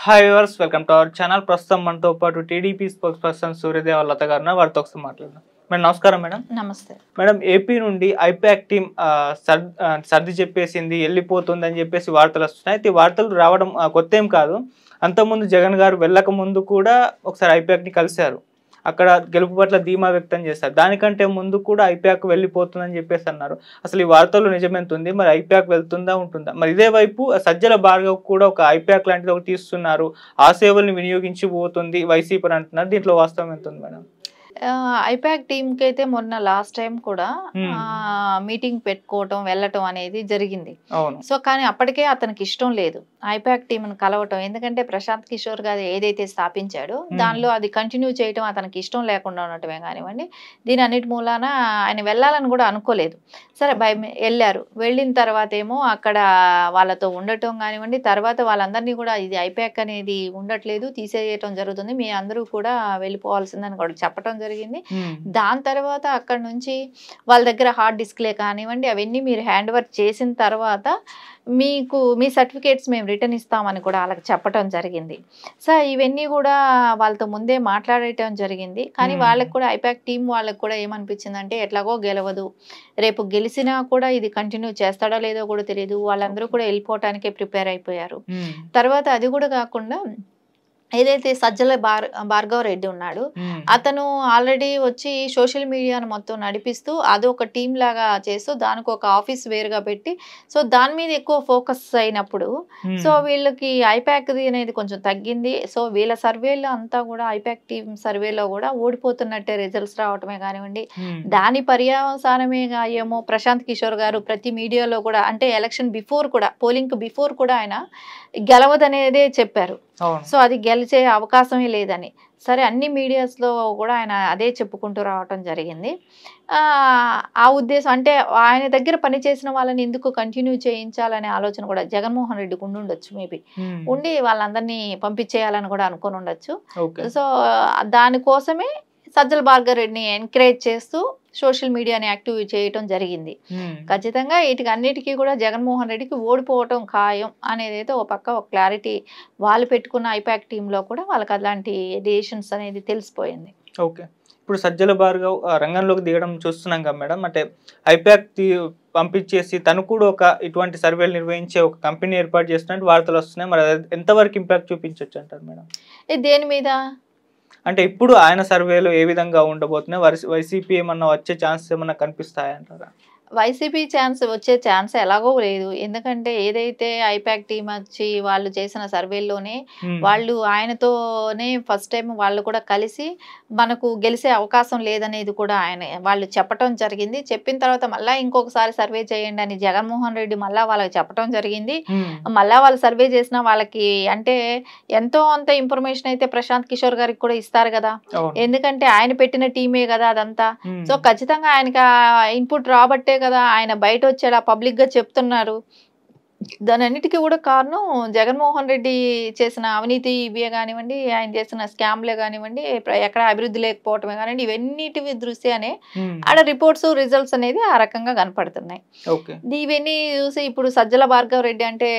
Hi viewers, welcome to our channel. ప్రస్తుతం మనతో పాటు టీడీపీ స్పోక్స్ పర్సన్ సూర్యదేవ లత గారు ఉన్నారు. వారితో ఒకసారి మాట్లాడదాం. మేడం నమస్కారం. మేడం నమస్తే. మేడం, ఏపీ నుండి ఐపాక్ టీం సర్ది చెప్పేసింది, వెళ్ళిపోతుంది అని చెప్పేసి వార్తలు వస్తున్నాయి. అయితే ఈ వార్తలు రావడం కొత్త ఏం కాదు. అంతకుముందు జగన్ గారు వెళ్ళక ముందు కూడా ఒకసారి ఐపాక్ని కలిశారు. అక్కడ గెలుపు పట్ల ధీమా వ్యక్తం చేశారు. దానికంటే ముందు కూడా ఐపాక్ వెళ్ళిపోతుందని చెప్పేసి అన్నారు. అసలు ఈ వార్తలు నిజమెంత ఉంది? మరి ఐపాక్ వెళ్తుందా ఉంటుందా? మరి ఇదే వైపు సజ్జల భార్గవ్ కూడా ఒక ఐపాక్ లాంటిది ఒకటి తీస్తున్నారు, ఆ సేవల్ని వినియోగించిపోతుంది వైసీపీ అంటున్నారు. దీంట్లో వాస్తవం ఎంత ఉంది మేడం? ఐపాక్ టీంకి అయితే మొన్న లాస్ట్ టైం కూడా మీటింగ్ పెట్టుకోవటం వెళ్ళటం అనేది జరిగింది. సో కానీ అప్పటికే అతనికి ఇష్టం లేదు ఐపాక్ టీంను కలవటం. ఎందుకంటే ప్రశాంత్ కిషోర్ గారు ఏదైతే స్థాపించాడో దానిలో అది కంటిన్యూ చేయటం అతనికి ఇష్టం లేకుండా ఉండటమే కానివ్వండి, దీని అన్నిటి మూలాన ఆయన వెళ్ళాలని కూడా అనుకోలేదు. సరే వెళ్ళారు. వెళ్ళిన తర్వాత ఏమో అక్కడ వాళ్ళతో ఉండటం కానివ్వండి, తర్వాత వాళ్ళందరినీ కూడా ఇది ఐపాక్ అనేది ఉండట్లేదు, తీసేయటం జరుగుతుంది, మీ అందరూ కూడా వెళ్ళిపోవాల్సిందని కూడా చెప్పటం జరిగింది. దాని తర్వాత అక్కడ నుంచి వాళ్ళ దగ్గర హార్డ్ డిస్క్లే కానివ్వండి అవన్నీ మీరు హ్యాండ్ ఓవర్ చేసిన తర్వాత మీకు మీ సర్టిఫికేట్స్ మేము రిటర్న్ ఇస్తామని కూడా వాళ్ళకి చెప్పటం జరిగింది. సో ఇవన్నీ కూడా వాళ్ళతో ముందే మాట్లాడటం జరిగింది. కానీ వాళ్ళకి కూడా ఐపాక్ టీం వాళ్ళకి కూడా ఏమనిపించిందంటే ఎట్లాగో గెలవదు, రేపు గెలిచినా కూడా ఇది కంటిన్యూ చేస్తాడో లేదో కూడా తెలియదు, వాళ్ళందరూ కూడా వెళ్ళిపోవటానికే ప్రిపేర్ అయిపోయారు. తర్వాత అది కూడా కాకుండా ఏదైతే సజ్జల భార్గవ్ రెడ్డి ఉన్నాడు, అతను ఆల్రెడీ వచ్చి సోషల్ మీడియాను మొత్తం నడిపిస్తూ అదొక టీం లాగా చేస్తూ దానికి ఒక ఆఫీస్ వేరుగా పెట్టి సో దాని మీద ఎక్కువ ఫోకస్ అయినప్పుడు సో వీళ్ళకి ఐపాక్ అనేది కొంచెం తగ్గింది. సో వీళ్ళ సర్వేలో అంతా కూడా ఐపాక్ టీం సర్వేలో కూడా ఓడిపోతున్నట్టే రిజల్ట్స్ రావటమే కానివ్వండి, దాని పర్యవసానమేగా ఏమో ప్రశాంత్ కిషోర్ గారు ప్రతి మీడియాలో కూడా అంటే ఎలక్షన్ బిఫోర్ కూడా పోలింగ్ బిఫోర్ కూడా ఆయన గెలవదనేదే చెప్పారు. సో అది గెలిచే అవకాశమే లేదని. సరే అన్ని మీడియాస్లో కూడా ఆయన అదే చెప్పుకుంటూ రావటం జరిగింది. ఆ ఉద్దేశం అంటే ఆయన దగ్గర పనిచేసిన వాళ్ళని ఎందుకు కంటిన్యూ చేయించాలనే ఆలోచన కూడా జగన్మోహన్ రెడ్డికి ఉండొచ్చు, మేబీ ఉండి వాళ్ళందరినీ పంపించేయాలని కూడా అనుకుని ఉండొచ్చు. సో దానికోసమే సజ్జల భార్గవ్ రెడ్డిని ఎంకరేజ్ చేస్తూ సోషల్ మీడియాని యాక్టివ్ చేయటం జరిగింది. ఖచ్చితంగా వీటికి అన్నిటికీ కూడా జగన్మోహన్ రెడ్డికి ఓడిపోవటం ఖాయం అనేది అయితే ఒక పక్క ఒక క్లారిటీ వాళ్ళు పెట్టుకున్న ఐపాక్ టీంలో కూడా వాళ్ళకి అలాంటి డెసిషన్స్ అనేది తెలిసిపోయింది. ఓకే, ఇప్పుడు సజ్జల భార్గవ్ రంగంలోకి దిగడం చూస్తున్నాం కదా మేడం. అంటే ఐపాక్ పంపించేసి తను కూడా ఒక ఇటువంటి సర్వేలు నిర్వహించే ఒక కంపెనీ ఏర్పాటు చేస్తున్నట్టు వార్తలు వస్తున్నాయి. మరి ఎంతవరకు ఇంపాక్ట్ చూపించవచ్చు అంటారు మేడం? దేని మీద అంటే ఇప్పుడు ఆయన సర్వేలో ఏ విధంగా ఉండబోతున్నాయి? వైసీపీ ఏమన్నా వచ్చే ఛాన్సెస్ ఏమన్నా కనిపిస్తాయంటారా? వైసీపీ వచ్చే ఛాన్స్ ఎలాగో లేదు. ఎందుకంటే ఏదైతే ఐపాక్ టీం వచ్చి వాళ్ళు చేసిన సర్వేలోనే వాళ్ళు ఆయనతోనే ఫస్ట్ టైం వాళ్ళు కూడా కలిసి మనకు గెలిచే అవకాశం లేదనేది కూడా వాళ్ళు చెప్పటం జరిగింది. చెప్పిన తర్వాత మళ్ళీ ఇంకొకసారి సర్వే చేయండి అని జగన్మోహన్ రెడ్డి మళ్ళీ వాళ్ళకి చెప్పటం జరిగింది. మళ్ళీ వాళ్ళు సర్వే చేసిన వాళ్ళకి అంటే ఎంతో అంత ఇన్ఫర్మేషన్ అయితే ప్రశాంత్ కిషోర్ గారికి కూడా ఇస్తారు కదా, ఎందుకంటే ఆయన పెట్టిన టీమే కదా అదంతా. సో ఖచ్చితంగా ఆయనకి ఇన్పుట్ రాబట్టే కదా ఆయన బయట వచ్చాడు, పబ్లిక్ గా చెప్తున్నారు. దాని అన్నిటికీ కూడా కారణం జగన్మోహన్ రెడ్డి చేసిన అవినీతి ఇవే కానివ్వండి, ఆయన చేసిన స్కామ్లే కానివ్వండి, ఎక్కడ అభివృద్ధి లేకపోవటమే కానివ్వండి, ఇవన్నిటి దృష్ట్యానే ఆడ రిపోర్ట్స్ రిజల్ట్స్ అనేది ఆ రకంగా కనపడుతున్నాయి. ఇవన్నీ చూసి ఇప్పుడు సజ్జల భార్గవ్ రెడ్డి అంటే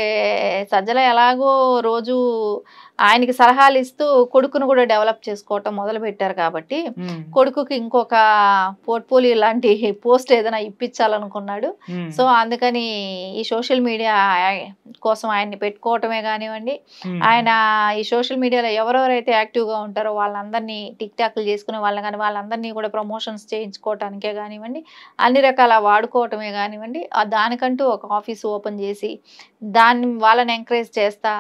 సజ్జల ఎలాగో రోజు ఆయనకి సలహాలు ఇస్తూ కొడుకును కూడా డెవలప్ చేసుకోవటం మొదలు పెట్టారు కాబట్టి కొడుకుకి ఇంకొక పోర్ట్ఫోలియో లాంటి పోస్ట్ ఏదైనా ఇప్పించాలనుకున్నాడు. సో అందుకని ఈ సోషల్ మీడియా కోసం ఆయన్ని పెట్టుకోవటమే కానివ్వండి, ఆయన ఈ సోషల్ మీడియాలో ఎవరెవరైతే యాక్టివ్గా ఉంటారో వాళ్ళందరినీ టిక్ టాక్లు చేసుకునే వాళ్ళని కానీ వాళ్ళందరినీ కూడా ప్రమోషన్స్ చేయించుకోవటానికే కానివ్వండి, అన్ని రకాల వాడుకోవటమే కానివ్వండి, దానికంటూ ఒక ఆఫీస్ ఓపెన్ చేసి వాళ్ళని ఎంకరేజ్ చేస్తా,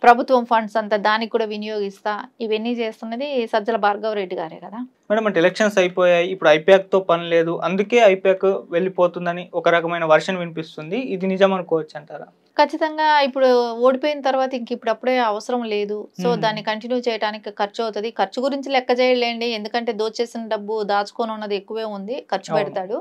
ప్రభుత్వం ఫండ్స్ అంతా దానికి కూడా వినియోగిస్తా, ఇవన్నీ చేస్తున్నది సజ్జల భార్గవ్ రెడ్డి గారే కదా మేడం. అంటే ఎలక్షన్స్ అయిపోయాయి, ఇప్పుడు ఐపాక్ తో పని లేదు, అందుకే ఐపాక్ వెళ్ళిపోతుందని ఒక రకమైన వర్షన్ వినిపిస్తుంది. ఇది నిజం అనుకోవచ్చు అంటారా? ఖచ్చితంగా ఇప్పుడు ఓడిపోయిన తర్వాత ఇంక ఇప్పుడు అప్పుడే అవసరం లేదు. సో దాన్ని కంటిన్యూ చేయడానికి ఖర్చు అవుతుంది. ఖర్చు గురించి లెక్క చేయలేండి, ఎందుకంటే దోచేసిన డబ్బు దాచుకొని ఉన్నది ఎక్కువే ఉంది, ఖర్చు పెడతాడు.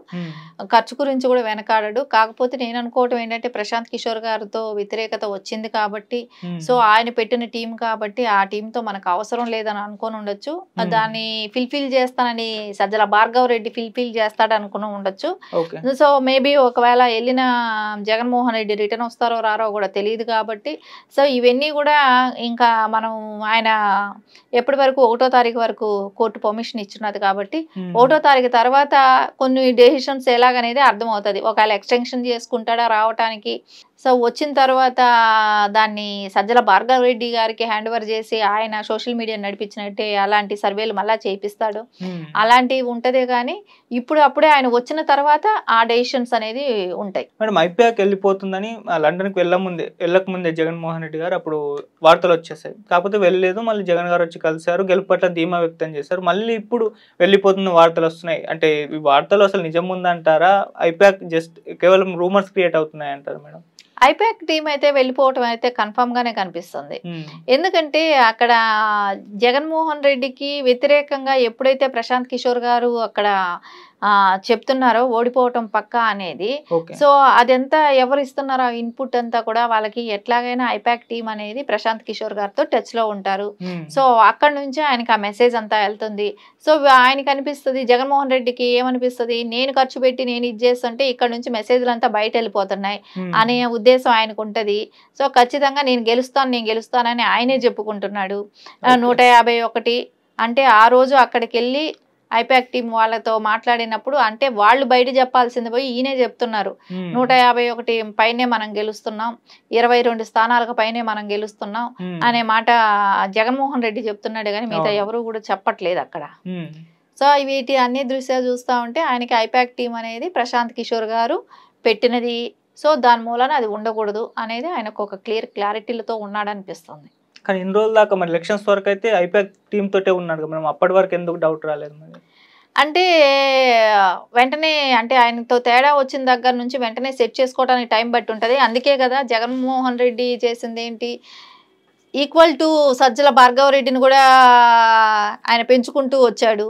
ఖర్చు గురించి కూడా వెనకాడడు. కాకపోతే నేను అనుకోవటం ఏంటంటే ప్రశాంత్ కిషోర్ గారితో వ్యతిరేకత వచ్చింది కాబట్టి, సో ఆయన పెట్టిన టీం కాబట్టి ఆ టీంతో మనకు అవసరం లేదని అనుకొని ఉండొచ్చు. దాన్ని ఫిల్ఫిల్ చేస్తానని సజ్జల భార్గవ్ రెడ్డి ఫిల్ఫిల్ చేస్తాడు అనుకుని ఉండొచ్చు. సో మేబీ ఒకవేళ వెళ్ళిన జగన్మోహన్ రెడ్డి రిటర్న్ వస్తారో రారో కూడా తెలియదు కాబట్టి సో ఇవన్నీ కూడా ఇంకా మనం ఆయన ఎప్పటి వరకు 1వ తారీఖు వరకు కోర్టు పర్మిషన్ ఇచ్చినది కాబట్టి 1వ తారీఖు తర్వాత కొన్ని డెసిషన్స్ ఎలాగనేది అర్థమవుతుంది. ఒకవేళ ఎక్స్టెన్షన్ చేసుకుంటాడా రావటానికి, సో వచ్చిన తర్వాత దాన్ని సజ్జల భార్గవ రెడ్డి గారికి హ్యాండ్ ఓవర్ చేసి ఆయన సోషల్ మీడియా నడిపించినట్టే అలాంటి సర్వేలు మళ్ళీ చేయిస్తాడు, అలాంటివి ఉంటదే కానీ ఇప్పుడు అప్పుడే ఆయన వచ్చిన తర్వాత ఆ డెసిషన్స్ అనేది ఉంటాయి. మేడం ఐపాక్ వెళ్ళిపోతుందని లండన్కి వెళ్ళక ముందే జగన్మోహన్ రెడ్డి గారు అప్పుడు వార్తలు వచ్చేసాయి. కాకపోతే వెళ్ళలేదు, మళ్ళీ జగన్ గారు వచ్చి కలిశారు, గెలుపు పట్ల ధీమా వ్యక్తం చేశారు. మళ్ళీ ఇప్పుడు వెళ్ళిపోతున్న వార్తలు వస్తున్నాయి. అంటే ఈ వార్తలు అసలు నిజం ఉందంటారా, ఐపాక్ జస్ట్ కేవలం రూమర్స్ క్రియేట్ అవుతున్నాయి అంటారు మేడం? ఐపాక్ టీం అయితే వెళ్ళిపోవటం అయితే కన్ఫర్మ్ గానే కనిపిస్తుంది. ఎందుకంటే అక్కడ జగన్మోహన్ రెడ్డికి వ్యతిరేకంగా ఎప్పుడైతే ప్రశాంత్ కిషోర్ గారు అక్కడ చెప్తున్నారో ఓడిపోవటం పక్కా అనేది, సో అదంతా ఎవరు ఇస్తున్నారో ఇన్పుట్ అంతా కూడా వాళ్ళకి ఎట్లాగైనా ఐపాక్ టీం అనేది ప్రశాంత్ కిషోర్ గారితో టచ్ లో ఉంటారు. సో అక్కడ నుంచి ఆయనకి ఆ మెసేజ్ అంతా వెళ్తుంది. సో ఆయనకి అనిపిస్తుంది, జగన్మోహన్ రెడ్డికి ఏమనిపిస్తుంది, నేను ఖర్చు పెట్టి నేను ఇది చేస్తుంటే ఇక్కడ నుంచి మెసేజ్లు అంతా బయట వెళ్ళిపోతున్నాయి అనే ఉద్దేశం ఆయనకు ఉంటది. సో ఖచ్చితంగా నేను గెలుస్తానని ఆయనే చెప్పుకుంటున్నాడు. 151 అంటే ఆ రోజు అక్కడికి వెళ్ళి ఐపాక్ టీం వాళ్ళతో మాట్లాడినప్పుడు అంటే వాళ్ళు బయట చెప్పాల్సింది పోయి ఈయనే చెప్తున్నారు, 151 పైనే మనం గెలుస్తున్నాం, 22 స్థానాలకు పైనే మనం గెలుస్తున్నాం అనే మాట జగన్మోహన్ రెడ్డి చెప్తున్నాడు కానీ మిగతా ఎవరు కూడా చెప్పట్లేదు అక్కడ. సో వీటి అన్ని దృశ్యాలు చూస్తూ ఉంటే ఆయనకి ఐపాక్ టీం అనేది ప్రశాంత్ కిషోర్ గారు పెట్టినది. సో దాని మూలన అది ఉండకూడదు అనేది ఆయనకు ఒక క్లారిటీలతో ఉన్నాడనిపిస్తుంది. కానీ ఇన్ని రోజుల దాకా మరి ఎలక్షన్స్ వరకు అయితే ఐపాక్ టీం తోటే ఉన్నాడు కదా, మనం అప్పటి వరకు ఎందుకు డౌట్ రాలేదు మరి? అంటే వెంటనే అంటే ఆయనతో తేడా వచ్చిన దగ్గర నుంచి వెంటనే సెట్ చేసుకోవడానికి టైం బట్టి ఉంటుంది. అందుకే కదా జగన్మోహన్ రెడ్డి చేసింది ఏంటి, ఈక్వల్ టు సజ్జల భార్గవ రెడ్డిని కూడా ఆయన పెంచుకుంటూ వచ్చాడు.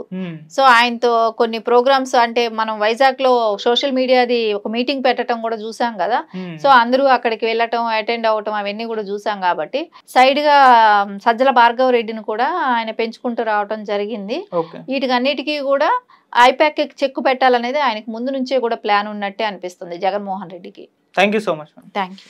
సో ఆయనతో కొన్ని ప్రోగ్రామ్స్ అంటే మనం వైజాగ్ లో సోషల్ మీడియాది ఒక మీటింగ్ పెట్టడం కూడా చూసాం కదా. సో అందరూ అక్కడికి వెళ్ళటం అటెండ్ అవ్వటం అవన్నీ కూడా చూసాం కాబట్టి సైడ్ గా సజ్జల భార్గవ రెడ్డిని కూడా ఆయన పెంచుకుంటూ రావటం జరిగింది. వీటికన్నిటికీ కూడా ఐపాక్ చెక్కు పెట్టాలనేది ఆయనకు ముందు నుంచే కూడా ప్లాన్ ఉన్నట్టే అనిపిస్తుంది జగన్మోహన్ రెడ్డికి. Thank you so much. Thank you.